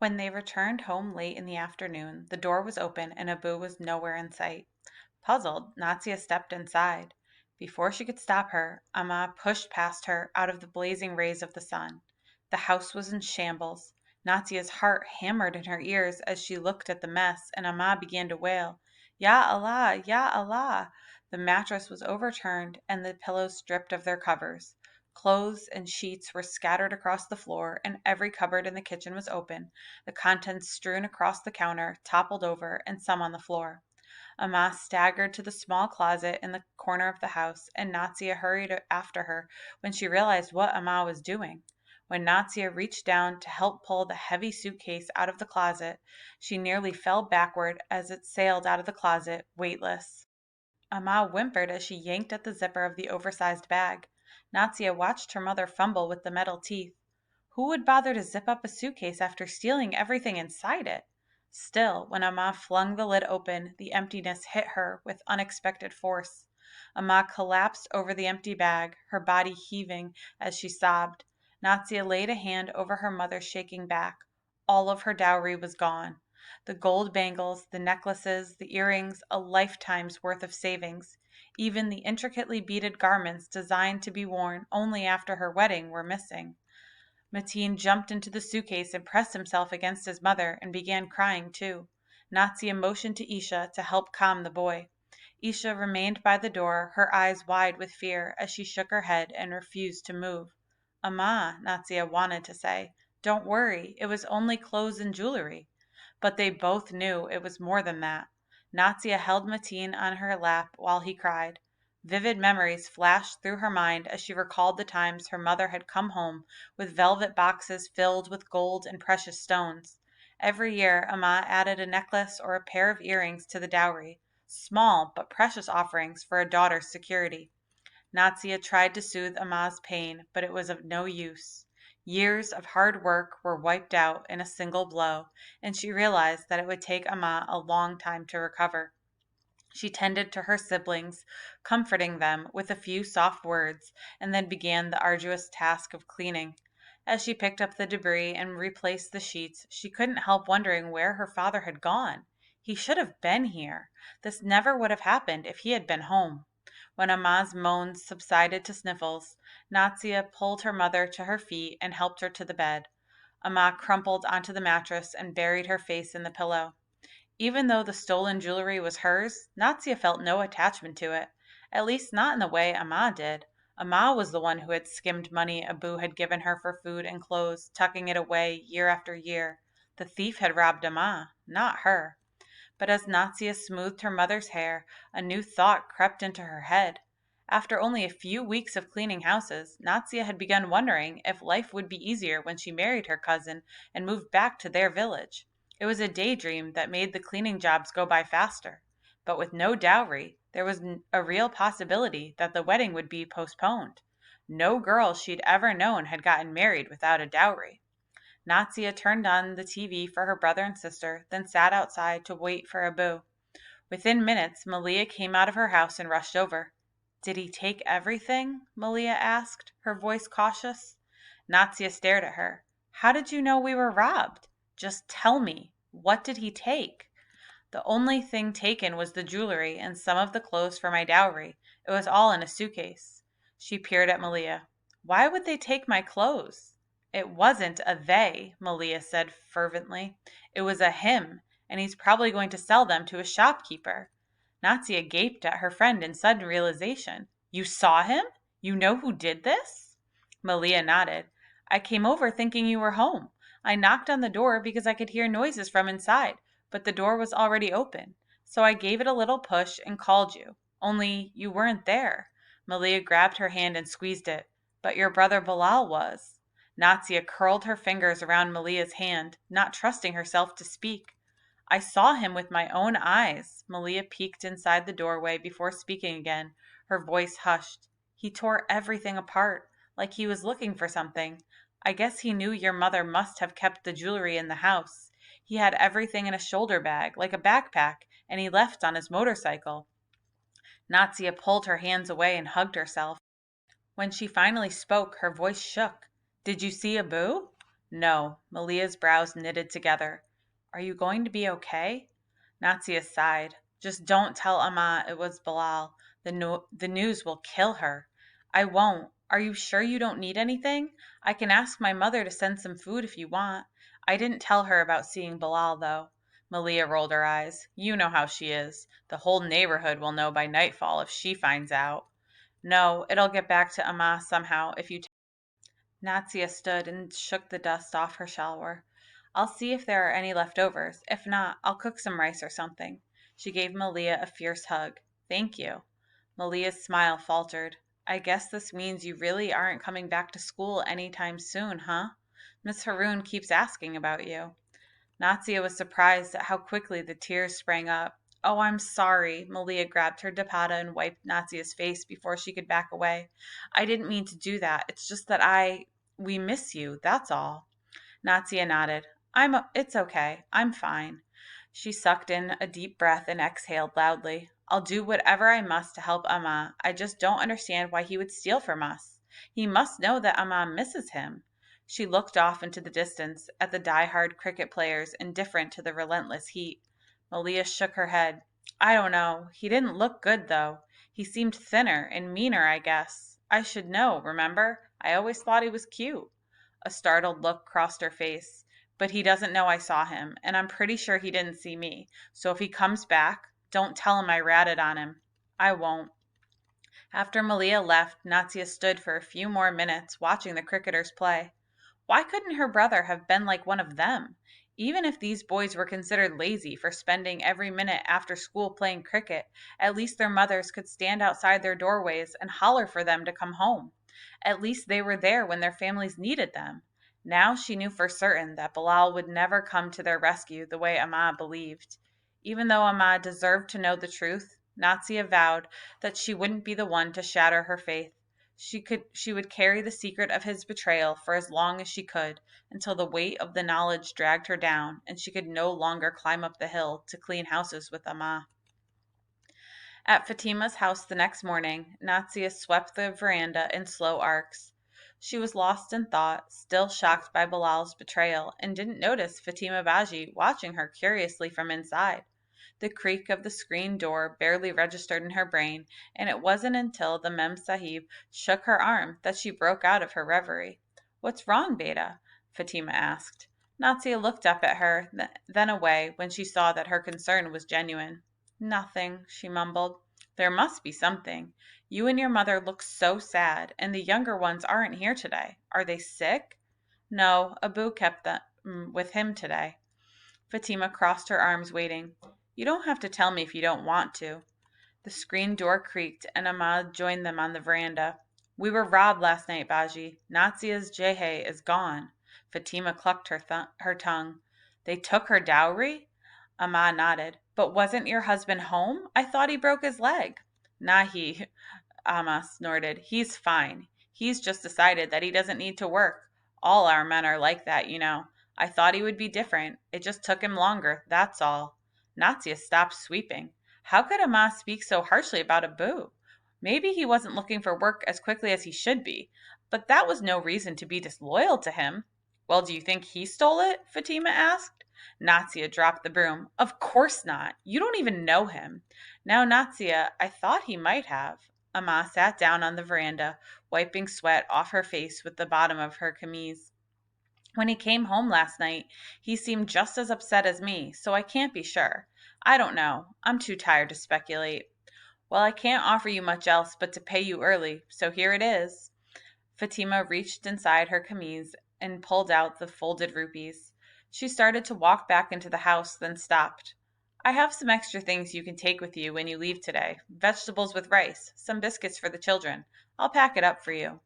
When they returned home late in the afternoon, the door was open and Abu was nowhere in sight. Puzzled, Natsia stepped inside. Before she could stop her, Amma pushed past her out of the blazing rays of the sun. The house was in shambles. Natsia's heart hammered in her ears as she looked at the mess, and Amma began to wail, Ya Allah, Ya Allah! The mattress was overturned and the pillows stripped of their covers. Clothes and sheets were scattered across the floor, and every cupboard in the kitchen was open, the contents strewn across the counter, toppled over, and some on the floor. Amma staggered to the small closet in the corner of the house, and Natsia hurried after her when she realized what Amma was doing. When Natsia reached down to help pull the heavy suitcase out of the closet, she nearly fell backward as it sailed out of the closet, weightless. Amma whimpered as she yanked at the zipper of the oversized bag. Natsia watched her mother fumble with the metal teeth. Who would bother to zip up a suitcase after stealing everything inside it? Still, when Amma flung the lid open, the emptiness hit her with unexpected force. Amma collapsed over the empty bag, her body heaving as she sobbed. Natsia laid a hand over her mother's shaking back. All of her dowry was gone. The gold bangles, the necklaces, the earrings, a lifetime's worth of savings. Even the intricately beaded garments designed to be worn only after her wedding were missing. Mateen jumped into the suitcase and pressed himself against his mother and began crying too. Natsia motioned to Isha to help calm the boy. Isha remained by the door, her eyes wide with fear as she shook her head and refused to move. Amma, Natsia wanted to say, don't worry, it was only clothes and jewelry. But they both knew it was more than that. Natsia held Mateen on her lap while he cried. Vivid memories flashed through her mind as she recalled the times her mother had come home with velvet boxes filled with gold and precious stones. Every year, Amma added a necklace or a pair of earrings to the dowry, small but precious offerings for a daughter's security. Natsia tried to soothe Amma's pain, but it was of no use. Years of hard work were wiped out in a single blow, and she realized that it would take Amma a long time to recover. She tended to her siblings, comforting them with a few soft words, and then began the arduous task of cleaning. As she picked up the debris and replaced the sheets, she couldn't help wondering where her father had gone. He should have been here. This never would have happened if he had been home. When Amma's moans subsided to sniffles, Natsia pulled her mother to her feet and helped her to the bed. Amma crumpled onto the mattress and buried her face in the pillow. Even though the stolen jewelry was hers, Natsia felt no attachment to it, at least not in the way Amma did. Amma was the one who had skimmed money Abu had given her for food and clothes, tucking it away year after year. The thief had robbed Amma, not her. But as Natsia smoothed her mother's hair, a new thought crept into her head. After only a few weeks of cleaning houses, Natsia had begun wondering if life would be easier when she married her cousin and moved back to their village. It was a daydream that made the cleaning jobs go by faster. But with no dowry, there was a real possibility that the wedding would be postponed. No girl she'd ever known had gotten married without a dowry. Natsia turned on the TV for her brother and sister, then sat outside to wait for Abu. Within minutes, Malia came out of her house and rushed over. Did he take everything? Malia asked, her voice cautious. Natsia stared at her. How did you know we were robbed? Just tell me. What did he take? The only thing taken was the jewelry and some of the clothes for my dowry. It was all in a suitcase. She peered at Malia. Why would they take my clothes? It wasn't a they, Malia said fervently. It was a him, and he's probably going to sell them to a shopkeeper. Natsia gaped at her friend in sudden realization. You saw him? You know who did this? Malia nodded. I came over thinking you were home. I knocked on the door because I could hear noises from inside, but the door was already open. So I gave it a little push and called you. Only you weren't there. Malia grabbed her hand and squeezed it. But your brother Bilal was. Natsia curled her fingers around Malia's hand, not trusting herself to speak. I saw him with my own eyes. Malia peeked inside the doorway before speaking again, her voice hushed. He tore everything apart, like he was looking for something. I guess he knew your mother must have kept the jewelry in the house. He had everything in a shoulder bag, like a backpack, and he left on his motorcycle. Natsia pulled her hands away and hugged herself. When she finally spoke, her voice shook. Did you see Abu? No, Malia's brows knitted together. Are you going to be okay? Natsia sighed. Just don't tell Amma it was Bilal. The news will kill her. I won't. Are you sure you don't need anything? I can ask my mother to send some food if you want. I didn't tell her about seeing Bilal, though. Malia rolled her eyes. You know how she is. The whole neighborhood will know by nightfall if she finds out. No, it'll get back to Amma somehow if you. Natsia stood and shook the dust off her shalwar. I'll see if there are any left overs. If not, I'll cook some rice or something. She gave Malia a fierce hug. Thank you. Malia's smile faltered. I guess this means you really aren't coming back to school any time soon, huh? Miss Haroon keeps asking about you. Natsia was surprised at how quickly the tears sprang up. Oh, I'm sorry. Malia grabbed her dupatta and wiped Natsia's face before she could back away. I didn't mean to do that. It's just that we miss you, that's all. Natsia nodded. It's okay. I'm fine. She sucked in a deep breath and exhaled loudly. I'll do whatever I must to help Amma. I just don't understand why he would steal from us. He must know that Amma misses him. She looked off into the distance at the die-hard cricket players, indifferent to the relentless heat. Malia shook her head. I don't know. He didn't look good, though. He seemed thinner and meaner, I guess. I should know, remember? I always thought he was cute. A startled look crossed her face. But he doesn't know I saw him, and I'm pretty sure he didn't see me. So if he comes back, don't tell him I ratted on him. I won't. After Malia left, Natsia stood for a few more minutes watching the cricketers play. Why couldn't her brother have been like one of them? Even if these boys were considered lazy for spending every minute after school playing cricket, at least their mothers could stand outside their doorways and holler for them to come home. At least they were there when their families needed them. Now she knew for certain that Bilal would never come to their rescue the way Ahmad believed. Even though Ahmad deserved to know the truth, Natsia vowed that she wouldn't be the one to shatter her faith. She would carry the secret of his betrayal for as long as she could, until the weight of the knowledge dragged her down and she could no longer climb up the hill to clean houses with Amma. At Fatima's house the next morning, Natsia swept the veranda in slow arcs. She was lost in thought, still shocked by Bilal's betrayal, and didn't notice Fatima Baji watching her curiously from inside. The creak of the screen door barely registered in her brain, and it wasn't until the Mem Sahib shook her arm that she broke out of her reverie. What's wrong, Beta? Fatima asked. Natsia looked up at her, then away when she saw that her concern was genuine. Nothing, she mumbled. There must be something. You and your mother look so sad, and the younger ones aren't here today. Are they sick? No, Abu kept them with him today. Fatima crossed her arms, waiting. You don't have to tell me if you don't want to. The screen door creaked, and Ahmad joined them on the veranda. We were robbed last night, Baji. Natsia's Jehe is gone. Fatima clucked her tongue. They took her dowry? Ahmad nodded. But wasn't your husband home? I thought he broke his leg. Nahi, Amma snorted. He's fine. He's just decided that he doesn't need to work. All our men are like that, you know. I thought he would be different. It just took him longer, that's all. Natsia stopped sweeping. How could Amma speak so harshly about Abu? Maybe he wasn't looking for work as quickly as he should be, but that was no reason to be disloyal to him. Well, do you think he stole it? Fatima asked. Natsia dropped the broom. Of course not. You don't even know him. Now, Natsia, I thought he might have. Amma sat down on the veranda, wiping sweat off her face with the bottom of her camise. When he came home last night, he seemed just as upset as me, so I can't be sure. I don't know. I'm too tired to speculate. Well, I can't offer you much else but to pay you early, so here it is. Fatima reached inside her camise and pulled out the folded rupees. She started to walk back into the house, then stopped. I have some extra things you can take with you when you leave today. Vegetables with rice, some biscuits for the children. I'll pack it up for you.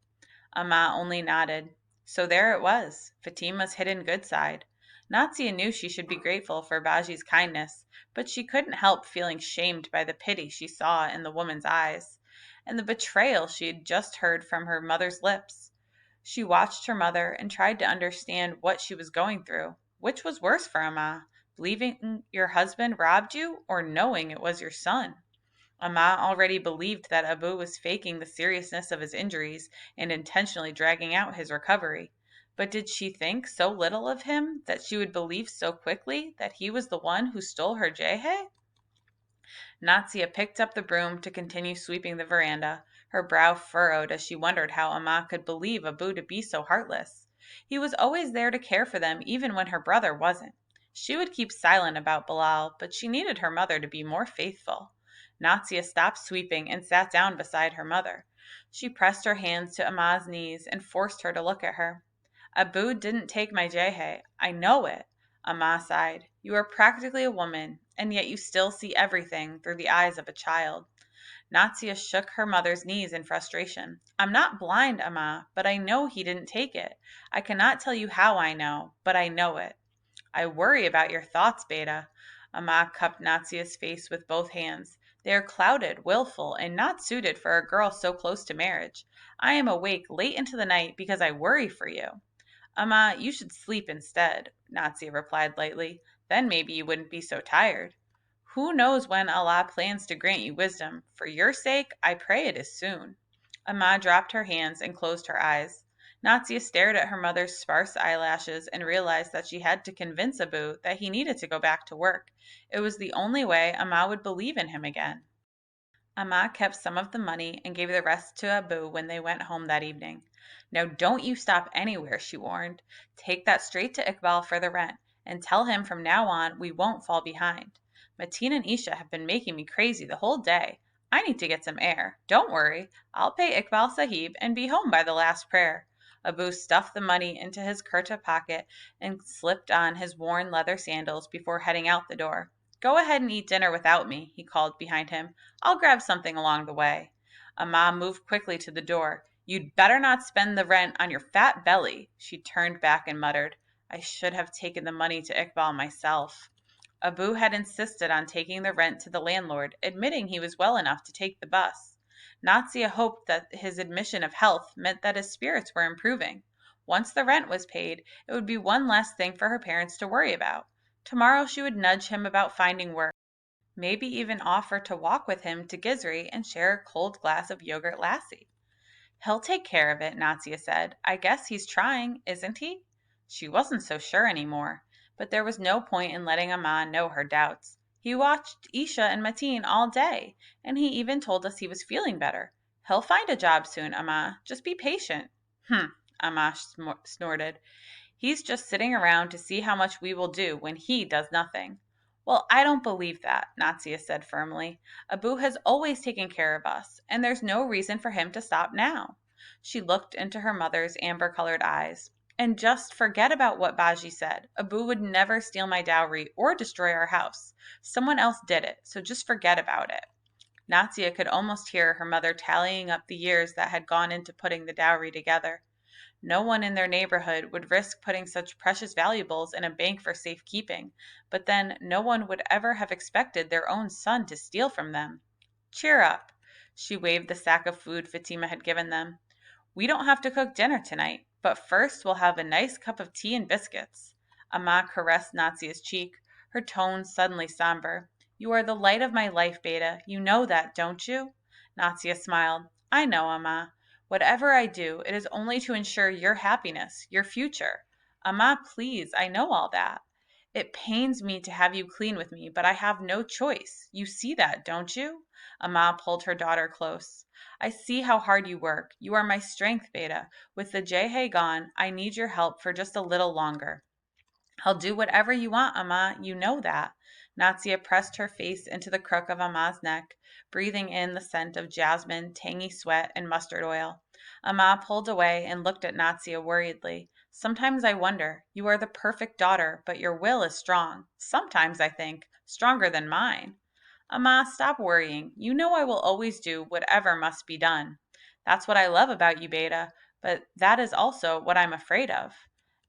Amma only nodded. So there it was, Fatima's hidden good side. Natsia knew she should be grateful for Baji's kindness, but she couldn't help feeling shamed by the pity she saw in the woman's eyes, and the betrayal she had just heard from her mother's lips. She watched her mother and tried to understand what she was going through. Which was worse for Amma, believing your husband robbed you or knowing it was your son? Amma already believed that Abu was faking the seriousness of his injuries and intentionally dragging out his recovery. But did she think so little of him that she would believe so quickly that he was the one who stole her Jehe? Natsia picked up the broom to continue sweeping the veranda, her brow furrowed as she wondered how Amma could believe Abu to be so heartless. He was always there to care for them even when her brother wasn't. She would keep silent about Bilal, but she needed her mother to be more faithful. Natsia stopped sweeping and sat down beside her mother. She pressed her hands to Amma's knees and forced her to look at her. Abu didn't take my Jehe. I know it. Amma sighed. You are practically a woman, and yet you still see everything through the eyes of a child. Natsia shook her mother's knees in frustration. I'm not blind, Amma, but I know he didn't take it. I cannot tell you how I know, but I know it. I worry about your thoughts, Beta. Amma cupped Natsia's face with both hands. They are clouded, willful, and not suited for a girl so close to marriage. I am awake late into the night because I worry for you. Amma, you should sleep instead, Natsia replied lightly. Then maybe you wouldn't be so tired. Who knows when Allah plans to grant you wisdom? For your sake, I pray it is soon. Amma dropped her hands and closed her eyes. Natsia stared at her mother's sparse eyelashes and realized that she had to convince Abu that he needed to go back to work. It was the only way Amma would believe in him again. Amma kept some of the money and gave the rest to Abu when they went home that evening. Now don't you stop anywhere, she warned. Take that straight to Iqbal for the rent, and tell him from now on we won't fall behind. Mateen and Isha have been making me crazy the whole day. I need to get some air. Don't worry, I'll pay Iqbal Sahib and be home by the last prayer. Abu stuffed the money into his kurta pocket and slipped on his worn leather sandals before heading out the door. Go ahead and eat dinner without me, he called behind him. I'll grab something along the way. Amma moved quickly to the door. You'd better not spend the rent on your fat belly. She turned back and muttered, I should have taken the money to Iqbal myself. Abu had insisted on taking the rent to the landlord, admitting he was well enough to take the bus. Natsia hoped that his admission of health meant that his spirits were improving. Once the rent was paid, it would be one less thing for her parents to worry about. Tomorrow she would nudge him about finding work, maybe even offer to walk with him to Gizri and share a cold glass of yogurt lassi. He'll take care of it, Natsia said. I guess he's trying, isn't he? She wasn't so sure anymore, but there was no point in letting Amma know her doubts. He watched Isha and Mateen all day, and he even told us he was feeling better. He'll find a job soon, Amma. Just be patient. Amma snorted. He's just sitting around to see how much we will do when he does nothing. Well, I don't believe that, Natsia said firmly. Abu has always taken care of us, and there's no reason for him to stop now. She looked into her mother's amber-colored eyes. And just forget about what Baji said. Abu would never steal my dowry or destroy our house. Someone else did it, so just forget about it. Natsia could almost hear her mother tallying up the years that had gone into putting the dowry together. No one in their neighborhood would risk putting such precious valuables in a bank for safekeeping, but then no one would ever have expected their own son to steal from them. Cheer up. She waved the sack of food Fatima had given them. We don't have to cook dinner tonight, but first we'll have a nice cup of tea and biscuits. Amma caressed Natsia's cheek, her tone suddenly somber. You are the light of my life, Beta. You know that, don't you? Natsia smiled. I know, Amma. Whatever I do, it is only to ensure your happiness, your future. Amma, please, I know all that. It pains me to have you clean with me, but I have no choice. You see that, don't you? Amma pulled her daughter close. I see how hard you work. You are my strength, Beta. With the Jehe gone, I need your help for just a little longer. I'll do whatever you want, Amma. You know that. Natsia pressed her face into the crook of Amma's neck, breathing in the scent of jasmine, tangy sweat, and mustard oil. Amma pulled away and looked at Natsia worriedly. Sometimes I wonder. You are the perfect daughter, but your will is strong. Sometimes I think, stronger than mine. Amma, stop worrying. You know I will always do whatever must be done. That's what I love about you, Beta, but that is also what I'm afraid of.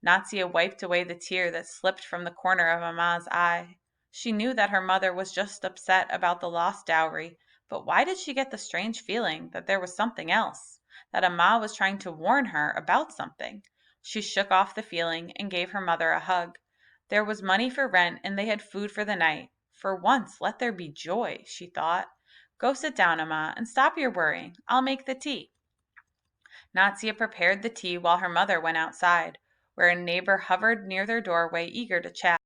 Natsia wiped away the tear that slipped from the corner of Amma's eye. She knew that her mother was just upset about the lost dowry, but why did she get the strange feeling that there was something else, that Amma was trying to warn her about something? She shook off the feeling and gave her mother a hug. There was money for rent and they had food for the night. For once, let there be joy, she thought. Go sit down, Amma, and stop your worrying. I'll make the tea. Natsia prepared the tea while her mother went outside. where a neighbor hovered near their doorway, eager to chat.